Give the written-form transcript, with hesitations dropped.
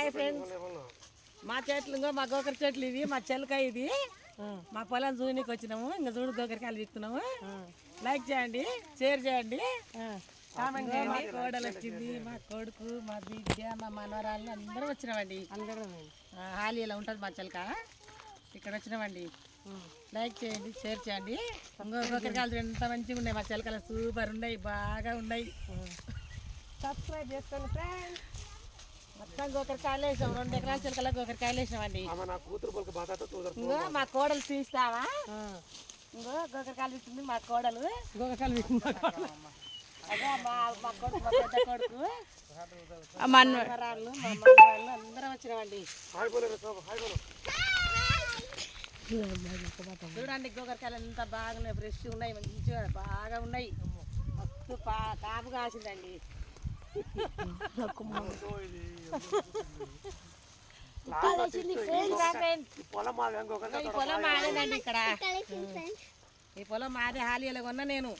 Hi friends, మా చెట్లు ఇంకో మా గోకర చెట్లు ఇవి, మా చెలకాయ ఇది. మా పొలం జూనికి వచ్చినాము. ఇంకా చూడు గోకరకాయలు విత్తున్నాము. లైక్ చేయండి, షేర్ చేయండి, కామెంట్ చేయండి. మా కోడలు వచ్చింది, మా కొడుకు, మా బిడ్డ, మా మనవరాళ్ళు అందరూ వచ్చినామండి. అందరూ హాలీలో ఉంటుంది మా చెలక. ఇక్కడ వచ్చినామండి. లైక్ చేయండి, షేర్ చేయండి. ఇంకో గోకరకాయలు ఎంత మంచిగా ఉన్నాయి. మా చెలకలు సూపర్ ఉన్నాయి, బాగా ఉన్నాయి. సబ్స్క్రైబ్ చేసుకోండి ఫ్రెండ్స్. మొత్తం గోకరకాయలు వేసాం. 2 ఎకరాల చిలకల గోకరకాయలు వేసామండి. ఇంకో మా కోడలు తీస్తావా? ఇంకో గోకరకాయలు ఇస్తుంది మా కోడలు. గోకరకాయలు అదే మా కొడుకు, మా పెద్ద కొడుకు, మనవరాళ్ళు, మా మనవరాళ్ళు అందరం వచ్చినామండి. చూడండి గోకరకాయలు ఎంత బాగున్నాయి, ఫ్రెష్ ఉన్నాయి, మంచిగా బాగా ఉన్నాయి. మస్తు కాపు కాసిందండి. పొలం మాదేనండి. ఇక్కడ ఈ పొలం మాదే హాలీలో కొన్నా నేను.